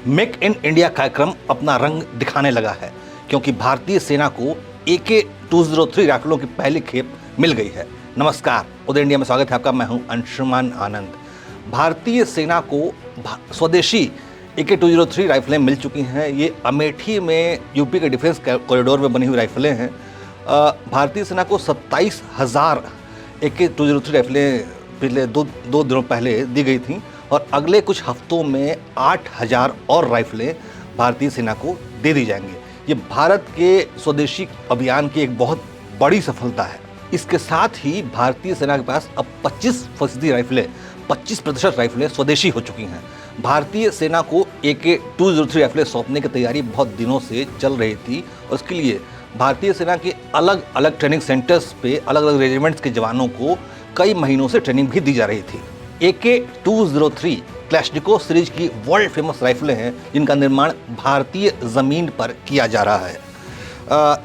Make in India कार्यक्रम अपना रंग दिखाने लगा है क्योंकि भारतीय सेना को AK-203 राइफलों की पहली खेप मिल गई है। नमस्कार, उदय इंडिया में स्वागत है आपका। मैं हूं अंशुमान आनंद। भारतीय सेना को स्वदेशी AK-203 राइफलें मिल चुकी हैं। ये अमेठी में यूपी के डिफेंस कॉरिडोर में बनी हुई राइफलें हैं। भारतीय सेना को 27,000 AK-203 राइफलें पिछले दो दिनों पहले दी गई थीं और अगले कुछ हफ्तों में 8,000 और राइफलें भारतीय सेना को दे दी जाएंगी। ये भारत के स्वदेशी अभियान की एक बहुत बड़ी सफलता है। इसके साथ ही भारतीय सेना के पास अब 25% राइफलें स्वदेशी हो चुकी हैं। भारतीय सेना को AK-203 राइफलें सौंपने की तैयारी बहुत दिनों से चल रही थी और उसके लिए भारतीय सेना के अलग अलग ट्रेनिंग सेंटर्स पे अलग अलग रेजिमेंट्स के जवानों को कई महीनों से ट्रेनिंग भी दी जा रही थी। AK-203 क्लैशनिकोव सीरीज की वर्ल्ड फेमस राइफलें हैं जिनका निर्माण भारतीय ज़मीन पर किया जा रहा है।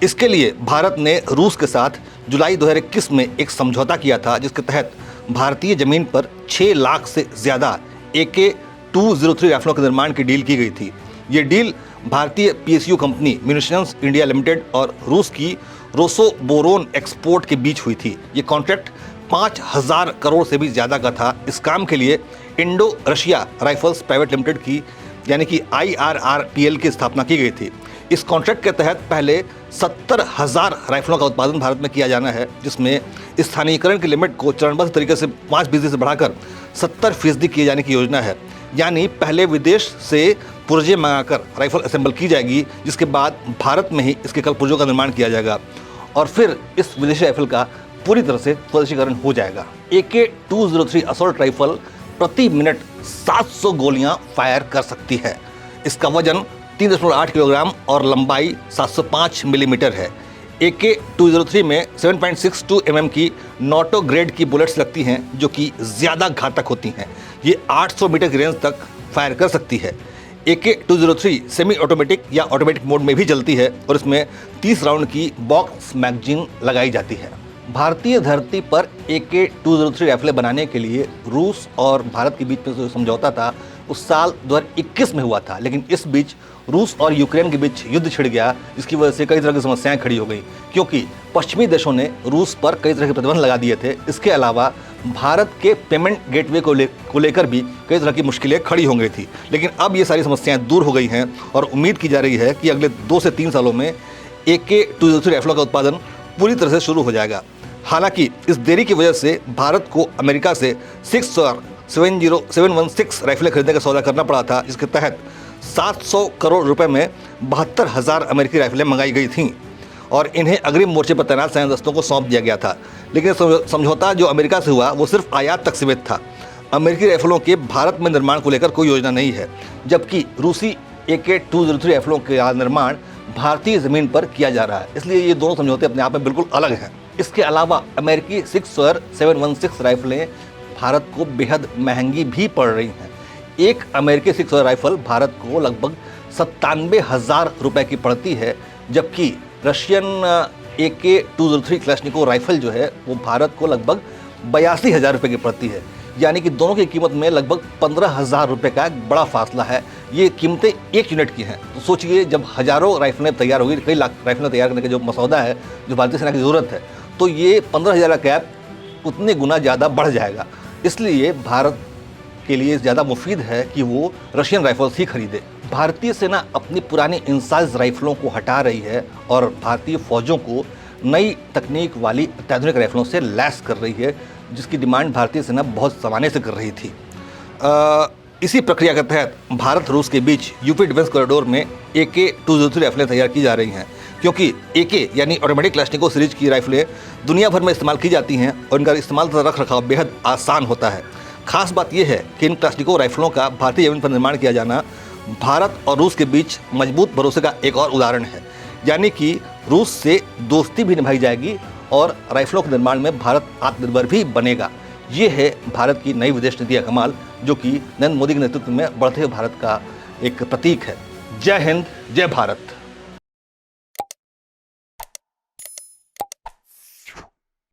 इसके लिए भारत ने रूस के साथ जुलाई 2021 में एक समझौता किया था जिसके तहत भारतीय ज़मीन पर 6 लाख से ज़्यादा AK-203 राइफलों के निर्माण की डील की गई थी। ये डील भारतीय PSU company munitions India limited और रूस की रोसोबोरोन एक्सपोर्ट के बीच हुई थी। ये कॉन्ट्रैक्ट 5,000 करोड़ से भी ज़्यादा का था। इस काम के लिए Indo Russia rifles private limited की यानी कि IRRPL की स्थापना की गई थी। इस कॉन्ट्रैक्ट के तहत पहले 70,000 राइफलों का उत्पादन भारत में किया जाना है, जिसमें स्थानीयकरण की लिमिट को चरणबद्ध तरीके से 5% से बढ़ाकर 70% किए जाने की योजना है। यानी पहले विदेश से पुर्जे मंगाकर राइफल असेंबल की जाएगी, जिसके बाद भारत में ही इसके कल पुर्जों का निर्माण किया जाएगा और फिर इस विदेशी राइफल का पूरी तरह से स्वदेशीकरण हो जाएगा। AK-203 असॉल्ट राइफल प्रति मिनट 700 गोलियां फायर कर सकती है। इसका वजन 3.8 किलोग्राम और लंबाई 705 मिलीमीटर है। AK-203 में 7.62 mm की नॉटो ग्रेड की बुलेट्स लगती हैं जो कि ज़्यादा घातक होती हैं। ये 800 मीटर की रेंज तक फायर कर सकती है। AK-203 सेमी ऑटोमेटिक या ऑटोमेटिक मोड में भी चलती है और इसमें 30 राउंड की बॉक्स मैगजीन लगाई जाती है। भारतीय धरती पर AK-203 राइफलें बनाने के लिए रूस और भारत के बीच में जो समझौता था उस साल 2021 में हुआ था, लेकिन इस बीच रूस और यूक्रेन के बीच युद्ध छिड़ गया, जिसकी वजह से कई तरह की समस्याएं खड़ी हो गई क्योंकि पश्चिमी देशों ने रूस पर कई तरह के प्रतिबंध लगा दिए थे। इसके अलावा भारत के पेमेंट गेटवे को लेकर भी कई तरह की मुश्किलें खड़ी हो गई थी, लेकिन अब ये सारी समस्याएं दूर हो गई हैं और उम्मीद की जा रही है कि अगले 2 से 3 सालों में AK-203 राइफलों का उत्पादन पूरी तरह से शुरू हो जाएगा। हालांकि इस देरी की वजह से भारत को अमेरिका से 716 राइफलें खरीदने का सौदा करना पड़ा था, जिसके तहत 700 करोड़ रुपए में 72,000 अमेरिकी राइफलें मंगाई गई थीं और इन्हें अग्रिम मोर्चे पर तैनात सैन्य दस्तों को सौंप दिया गया था। लेकिन समझौता जो अमेरिका से हुआ वो सिर्फ आयात तक सीमित था। अमेरिकी राइफलों के भारत में निर्माण को लेकर कोई योजना नहीं है, जबकि रूसी AK-203 राइफलों का निर्माण भारतीय ज़मीन पर किया जा रहा है। इसलिए ये दोनों समझौते अपने आप में बिल्कुल अलग हैं। इसके अलावा अमेरिकी 6.716 राइफलें भारत को बेहद महंगी भी पड़ रही हैं। एक अमेरिकी 6 राइफल भारत को लगभग 97,000 रुपये की पड़ती है, जबकि रशियन AK-203 क्लैशनिकोव राइफल जो है वो भारत को लगभग 82,000 रुपये की पड़ती है। यानी कि दोनों की कीमत में लगभग 15,000 रुपये का एक बड़ा फासला है। ये कीमतें एक यूनिट की हैं। तो सोचिए, जब हज़ारों राइफलें तैयार होगी, कई लाख राइफलें तैयार करने का जो मसौदा है, जो भारतीय सेना की ज़रूरत है, तो ये 15,000 का कैप उतने गुना ज़्यादा बढ़ जाएगा। इसलिए भारत के लिए ज़्यादा मुफीद है कि वो रशियन राइफल्स ही खरीदे। भारतीय सेना अपनी पुरानी इंसाइज राइफलों को हटा रही है और भारतीय फ़ौजों को नई तकनीक वाली अत्याधुनिक राइफलों से लैस कर रही है, जिसकी डिमांड भारतीय सेना बहुत ज़माने से कर रही थी। इसी प्रक्रिया के तहत भारत रूस के बीच यूपी डिफेंस कॉरिडोर में AK-203 राइफलें तैयार की जा रही हैं, क्योंकि AK यानी ऑटोमेटिक क्लैशनिकोव सीरीज की राइफलें दुनिया भर में इस्तेमाल की जाती हैं और इनका इस्तेमाल तथा रख रखाव बेहद आसान होता है। खास बात यह है कि इन क्लैशनिकोव राइफलों का भारतीय ज़मीन पर निर्माण किया जाना भारत और रूस के बीच मजबूत भरोसे का एक और उदाहरण है। यानी कि रूस से दोस्ती भी निभाई जाएगी और राइफलों के निर्माण में भारत आत्मनिर्भर भी बनेगा। ये है भारत की नई विदेश नीति का कमाल, जो कि नरेंद्र मोदी के नेतृत्व में बढ़ते हुए भारत का एक प्रतीक है। जय हिंद, जय भारत।